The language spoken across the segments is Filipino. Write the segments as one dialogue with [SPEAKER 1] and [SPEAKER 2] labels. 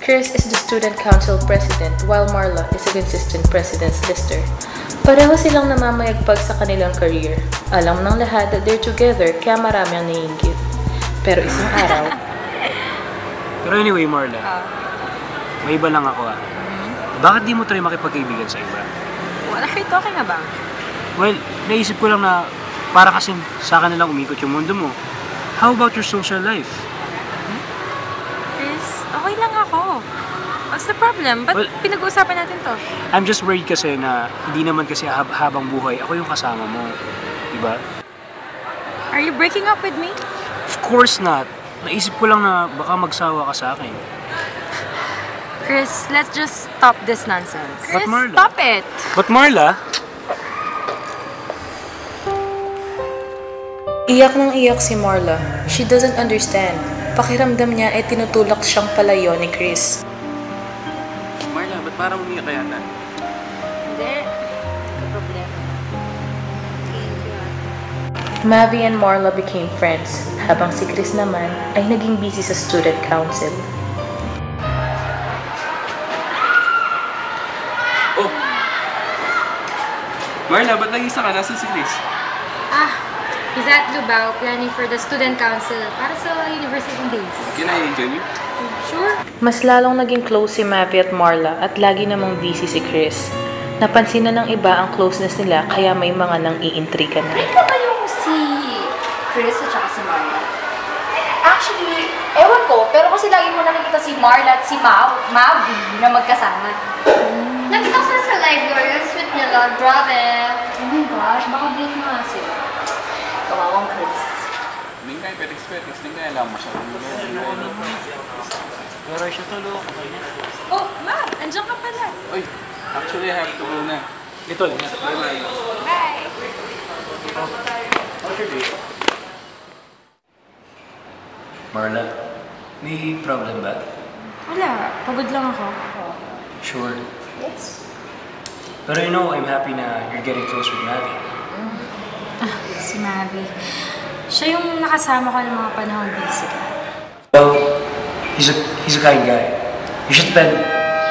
[SPEAKER 1] Chris is the student council president while Marla is a consistent president's lister. Pareho silang namamayagpag sa kanilang career. Alam ng lahat that they're together kaya marami ang naiinggit. Pero isang araw...
[SPEAKER 2] Pero anyway, Marla, may iba lang ako Bakit di mo try makipagkaibigan sa iba?
[SPEAKER 3] What are you talking about?
[SPEAKER 2] Well, naisip ko lang na para kasi sa akin nalang umikot yung mundo mo. How about your social life?
[SPEAKER 3] Chris, okay lang ako. What's the problem? Ba't pinag-uusapan natin to?
[SPEAKER 2] I'm just worried kasi na hindi naman kasi habang buhay ako yung kasama mo. Diba?
[SPEAKER 3] Are you breaking up with me?
[SPEAKER 2] Of course not. Naisip ko lang na baka magsawa ka sa akin.
[SPEAKER 3] Chris, let's just stop this nonsense.
[SPEAKER 2] But
[SPEAKER 3] Chris,
[SPEAKER 2] Marla,
[SPEAKER 3] stop it!
[SPEAKER 2] But Marla?
[SPEAKER 1] Iyak nang iyak si Marla. She doesn't understand. Pakiramdam niya ay tinutulak siyang palayo ni Chris.
[SPEAKER 4] Marla, ba't parang umiyak ka yata?
[SPEAKER 3] Hindi. Problema.
[SPEAKER 1] Mavi and Marla became friends, habang si Chris naman ay naging busy sa student council.
[SPEAKER 4] Oh! Marla, ba't nag-isa ka? Nasaan si Chris?
[SPEAKER 5] He's at Lubao planning for the student council para sa university days.
[SPEAKER 4] Can I join you?
[SPEAKER 5] Sure.
[SPEAKER 1] Mas lalong naging close si Mavi at Marla at lagi namang busy si Chris. Napansin na ng iba ang closeness nila kaya may mga nang iintriga na.
[SPEAKER 6] Break na ba yung si Chris at saka si Marla? Actually, ewan ko, pero kasi lagi mo nakikita si Marla at si Mavi na magkasama.
[SPEAKER 5] Nakita ko sila sa library. Ang sweet nila. Grabe.
[SPEAKER 6] Oh my gosh, baka break na nga sila. Kawawang Chris.
[SPEAKER 4] Hindi ka ipet-expect. Hindi ka alam mo siya.
[SPEAKER 2] Pero siya tulo ako kanya.
[SPEAKER 3] Oh, Ma! Andiyan ka pala.
[SPEAKER 4] Uy, actually I have to go na.
[SPEAKER 2] Ito lang.
[SPEAKER 3] Bye!
[SPEAKER 2] How's your day? Marla, may problem ba?
[SPEAKER 3] Wala. Pagod lang ako.
[SPEAKER 2] Sure.
[SPEAKER 6] Yes.
[SPEAKER 2] Pero you know, I'm happy na you're getting close with Mavi.
[SPEAKER 3] Si Mavi. Siya yung nakasama ko ng mga panahon busy ka.
[SPEAKER 2] Well, he's a kind guy. You should spend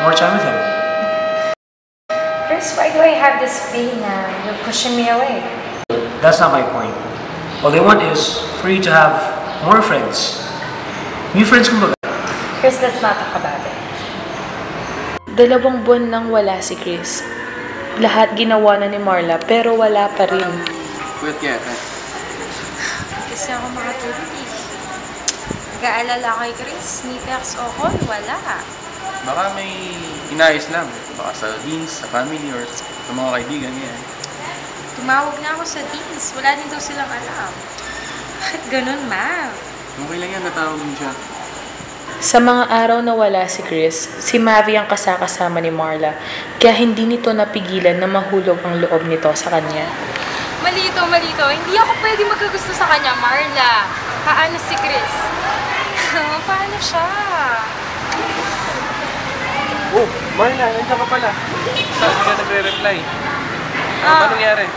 [SPEAKER 2] more time with him.
[SPEAKER 6] Chris, why do I have this feeling na you're pushing me away?
[SPEAKER 2] That's not my point. All I want is for you to have more friends. New friends kumbaga.
[SPEAKER 6] Chris, let's not talk about it.
[SPEAKER 1] 2 buwan nang wala si Chris. Lahat ginawa na ni Marla pero wala pa rin.
[SPEAKER 4] Pwede yata.
[SPEAKER 3] Kasi ako makatulog eh. Nag-aalala kay Chris, ni text o call, wala.
[SPEAKER 4] Baka may inayos lang. Baka sa deans, sa family, or sa mga kaibigan niya.
[SPEAKER 3] Tumawag na ako sa deans, wala din daw silang alam. Bakit ganun, Ma?
[SPEAKER 4] Okay lang yan, natawag din siya.
[SPEAKER 1] Sa mga araw na wala si Chris, si Mavi ang kasama ni Marla, kaya hindi nito napigilan na mahulog ang loob nito sa kanya.
[SPEAKER 3] Malito. Hindi ako pwede magkagusto sa kanya, Marla. Paano si Chris? Paano siya?
[SPEAKER 4] Oh, Marla, nandiyan ka pala. Saan ka nagre-reply? Ano ba nangyari?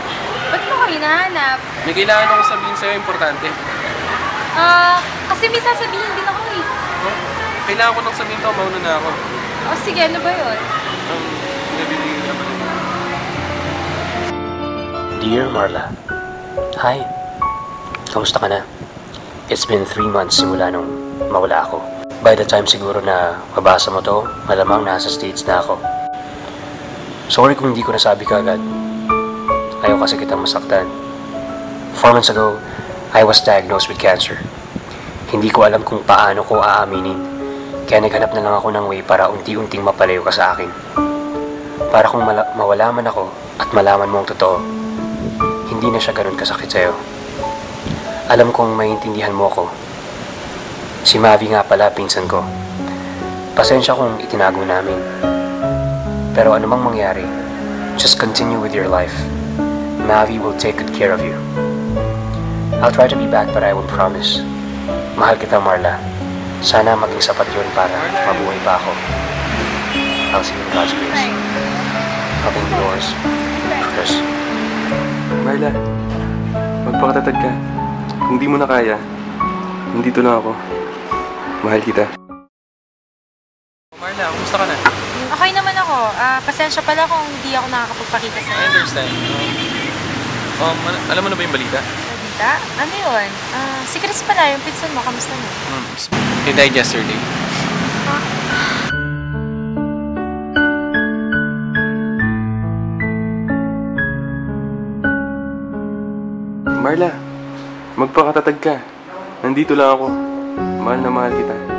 [SPEAKER 3] Ba't mo ko hinahanap?
[SPEAKER 4] May kailangan akong sabihin sa'yo, importante.
[SPEAKER 3] Kasi may sasabihin din ako eh.
[SPEAKER 4] Kailangan ko nang sabihin to, mauna na ako.
[SPEAKER 3] O sige, ano ba yun?
[SPEAKER 4] Nabibigyan ka pa rin.
[SPEAKER 2] Dear Marla, hi. Kamusta ka na? It's been 3 months simula nung mawala ako. By the time siguro na mabasa mo to, malamang nasa States na ako. Sorry kung hindi ko nasabi ka agad. Ayaw kasi kitang masaktan. 4 months ago, I was diagnosed with cancer. Hindi ko alam kung paano ko aaminin. Kaya naghanap na lang ako ng way para unti-unting mapalayo ka sa akin. Para kung mawala man ako at malaman mo ang totoo, hindi na siya ganun kasakit sa'yo. Alam kong maintindihan mo ako. Si Mavi nga pala, pinsan ko. Pasensya kung itinago namin. Pero anumang mangyari, just continue with your life. Mavi will take good care of you. I'll try to be back but I won't promise. Mahal kita, Marla. Sana maging sapat yun para mabuhay pa ako. I'll see you in God's grace. Loving yours, Chris.
[SPEAKER 4] Marla, magpakatatag ka. Kung di mo na kaya, nandito lang ako. Mahal kita. Marla,
[SPEAKER 3] Pasensya pala kung hindi ako nakakapagpakita
[SPEAKER 4] I
[SPEAKER 3] sa'yo.
[SPEAKER 4] understand. Alam mo na ba yung balita?
[SPEAKER 3] Balita? Ano yun? Si Chris pala, yung pinsan mo. Kamusta na?
[SPEAKER 4] He died yesterday. Marla, magpakatatag ka. Nandito lang ako. Mahal na mahal kita.